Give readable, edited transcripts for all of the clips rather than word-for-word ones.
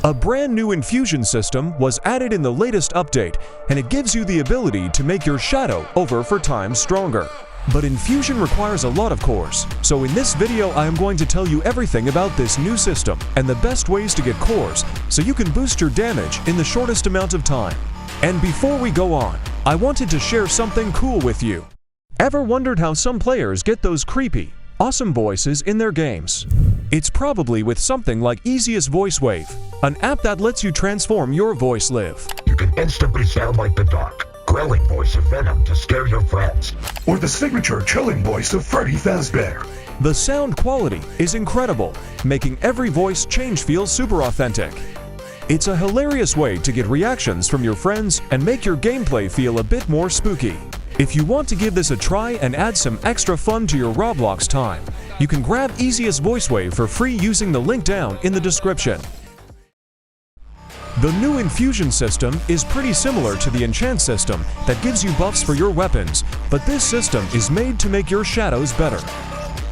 A brand new infusion system was added in the latest update, and it gives you the ability to make your shadow over 4 times stronger. But infusion requires a lot of cores, so in this video I am going to tell you everything about this new system and the best ways to get cores so you can boost your damage in the shortest amount of time. And before we go on, I wanted to share something cool with you. Ever wondered how some players get those creepy, awesome voices in their games? It's probably with something like Easiest Voice Wave, an app that lets you transform your voice live. You can instantly sound like the dark, growling voice of Venom to scare your friends. Or the signature chilling voice of Freddy Fazbear. The sound quality is incredible, making every voice change feel super authentic. It's a hilarious way to get reactions from your friends and make your gameplay feel a bit more spooky. If you want to give this a try and add some extra fun to your Roblox time, you can grab Easiest Voice Wave for free using the link down in the description. The new Infusion System is pretty similar to the Enchant system that gives you buffs for your weapons, but this system is made to make your shadows better.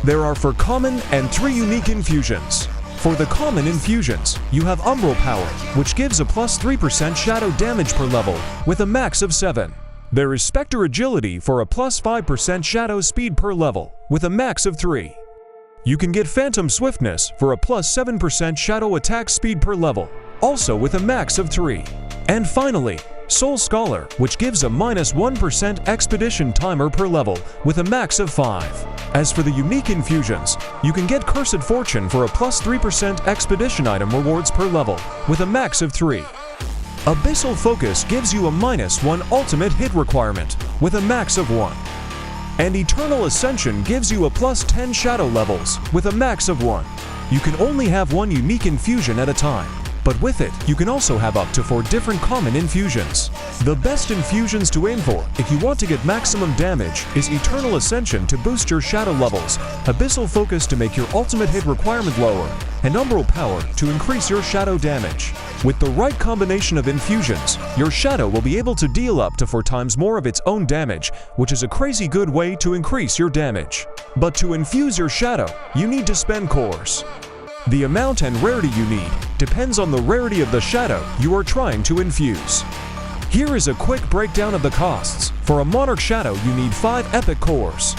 There are 4 common and 3 unique infusions. For the common infusions, you have Umbral Power, which gives a plus 3% shadow damage per level with a max of 7. There is Spectre Agility for a plus 5% shadow speed per level with a max of 3. You can get Phantom Swiftness for a plus 7% shadow attack speed per level, also with a max of 3. And finally, Soul Scholar, which gives a minus 1% expedition timer per level with a max of 5. As for the unique infusions, you can get Cursed Fortune for a plus 3% expedition item rewards per level with a max of 3. Abyssal Focus gives you a minus 1 ultimate hit requirement with a max of 1. And Eternal Ascension gives you a plus 10 shadow levels with a max of 1. You can only have 1 unique infusion at a time, but with it, you can also have up to 4 different common infusions. The best infusions to aim for if you want to get maximum damage is Eternal Ascension to boost your shadow levels, Abyssal Focus to make your ultimate hit requirement lower, and Umbral Power to increase your shadow damage. With the right combination of infusions, your shadow will be able to deal up to 4 times more of its own damage, which is a crazy good way to increase your damage. But to infuse your shadow, you need to spend cores. The amount and rarity you need depends on the rarity of the shadow you are trying to infuse. Here is a quick breakdown of the costs. For a Monarch shadow, you need 5 epic cores.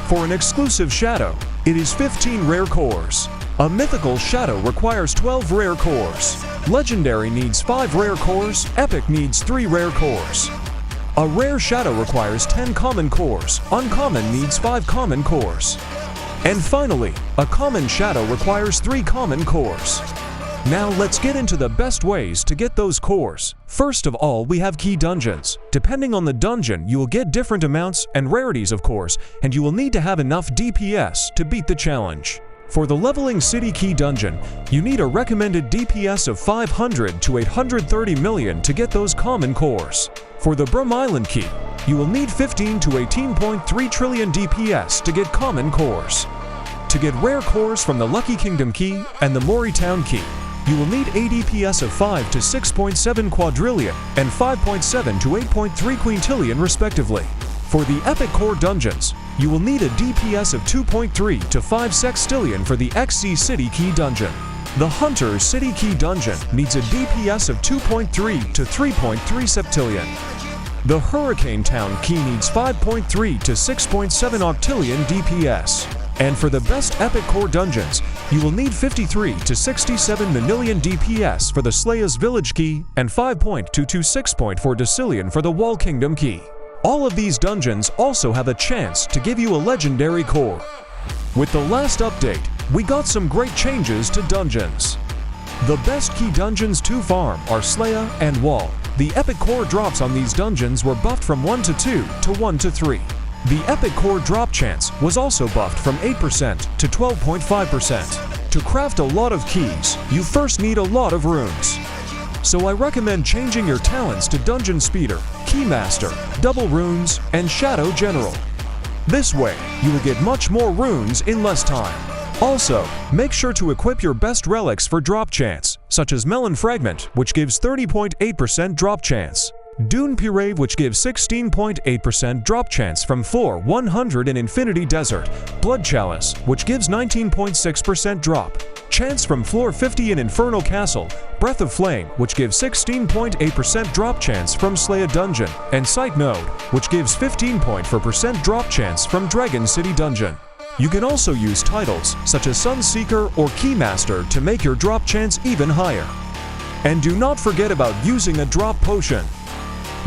For an exclusive shadow, it is 15 rare cores. A mythical shadow requires 12 rare cores. Legendary needs 5 rare cores, epic needs 3 rare cores. A rare shadow requires 10 common cores, uncommon needs 5 common cores. And finally, a common shadow requires 3 common cores. Now let's get into the best ways to get those cores. First of all, we have key dungeons. Depending on the dungeon, you will get different amounts and rarities of cores, and you will need to have enough DPS to beat the challenge. For the Leveling City Key Dungeon, you need a recommended DPS of 500 to 830 million to get those common cores. For the Brum Island Key, you will need 15 to 18.3 trillion DPS to get common cores. To get rare cores from the Lucky Kingdom Key and the Mori Town Key, you will need a DPS of 5 to 6.7 quadrillion and 5.7 to 8.3 quintillion respectively. For the Epic Core Dungeons, you will need a DPS of 2.3 to 5 sextillion for the XC City Key Dungeon. The Hunter City Key Dungeon needs a DPS of 2.3 to 3.3 septillion. The Hurricane Town Key needs 5.3 to 6.7 octillion DPS. And for the best Epic Core Dungeons, you will need 53 to 67 million DPS for the Slayer's Village Key and 5.2 to 6.4 decillion for the Wall Kingdom Key. All of these dungeons also have a chance to give you a legendary core. With the last update, we got some great changes to dungeons. The best key dungeons to farm are Slayer and Wall. The epic core drops on these dungeons were buffed from 1 to 2 to 1 to 3. The epic core drop chance was also buffed from 8% to 12.5%. To craft a lot of keys, you first need a lot of runes. So I recommend changing your talents to Dungeon Speeder, Keymaster, Double Runes, and Shadow General. This way, you will get much more runes in less time. Also, make sure to equip your best relics for drop chance, such as Melon Fragment, which gives 30.8% drop chance, Dune Pirave, which gives 16.8% drop chance from floor 100 in Infinity Desert, Blood Chalice, which gives 19.6% drop, Chance from Floor 50 in Infernal Castle, Breath of Flame, which gives 16.8% drop chance from Slay a Dungeon, and Sight Node, which gives 15.4% drop chance from Dragon City Dungeon. You can also use titles such as Sunseeker or Keymaster to make your drop chance even higher. And do not forget about using a drop potion.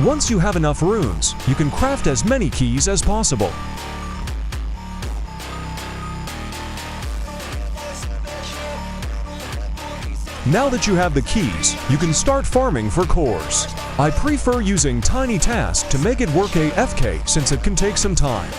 Once you have enough runes, you can craft as many keys as possible. Now that you have the keys, you can start farming for cores. I prefer using tiny tasks to make it work AFK since it can take some time.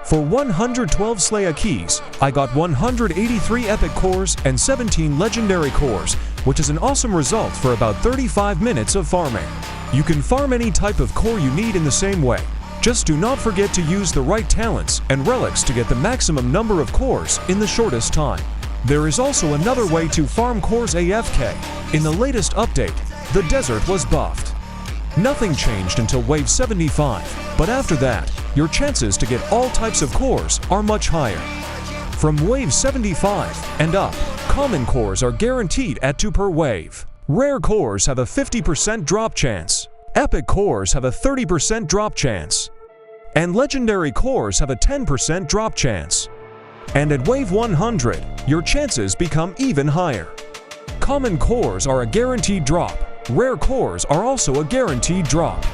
For 112 Slaya keys, I got 183 epic cores and 17 legendary cores, which is an awesome result for about 35 minutes of farming. You can farm any type of core you need in the same way. Just do not forget to use the right talents and relics to get the maximum number of cores in the shortest time. There is also another way to farm cores AFK. In the latest update, the desert was buffed. Nothing changed until Wave 75, but after that, your chances to get all types of cores are much higher. From Wave 75 and up, common cores are guaranteed at 2 per wave. Rare cores have a 50% drop chance. Epic cores have a 30% drop chance. And legendary cores have a 10% drop chance. And at Wave 100, your chances become even higher. Common cores are a guaranteed drop. Rare cores are also a guaranteed drop.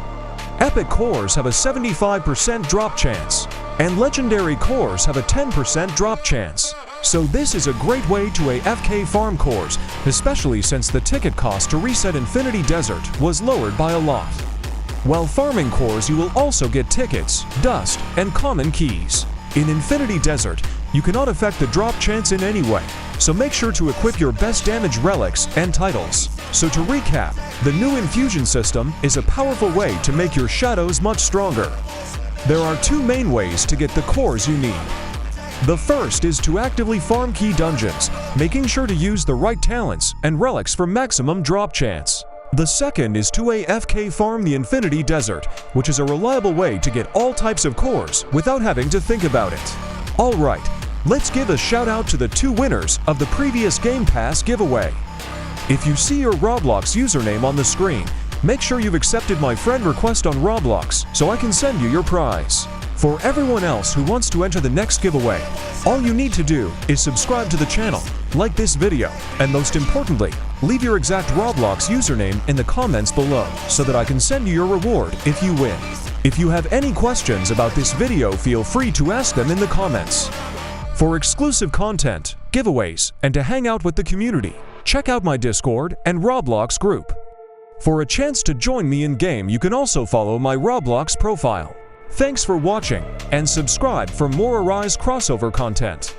Epic cores have a 75% drop chance, and legendary cores have a 10% drop chance. So this is a great way to AFK farm cores, especially since the ticket cost to reset Infinity Desert was lowered by a lot. While farming cores, you will also get tickets, dust, and common keys. In Infinity Desert, you cannot affect the drop chance in any way, so make sure to equip your best damage relics and titles. So to recap, the new Infusion System is a powerful way to make your shadows much stronger. There are 2 main ways to get the cores you need. The first is to actively farm key dungeons, making sure to use the right talents and relics for maximum drop chance. The second is to AFK farm the Infinity Desert, which is a reliable way to get all types of cores without having to think about it. Alright, let's give a shout out to the 2 winners of the previous Game Pass giveaway. If you see your Roblox username on the screen, make sure you've accepted my friend request on Roblox so I can send you your prize. For everyone else who wants to enter the next giveaway, all you need to do is subscribe to the channel, like this video, and most importantly, leave your exact Roblox username in the comments below so that I can send you your reward if you win. If you have any questions about this video, feel free to ask them in the comments. For exclusive content, giveaways, and to hang out with the community, check out my Discord and Roblox group. For a chance to join me in-game, you can also follow my Roblox profile. Thanks for watching, and subscribe for more Arise crossover content.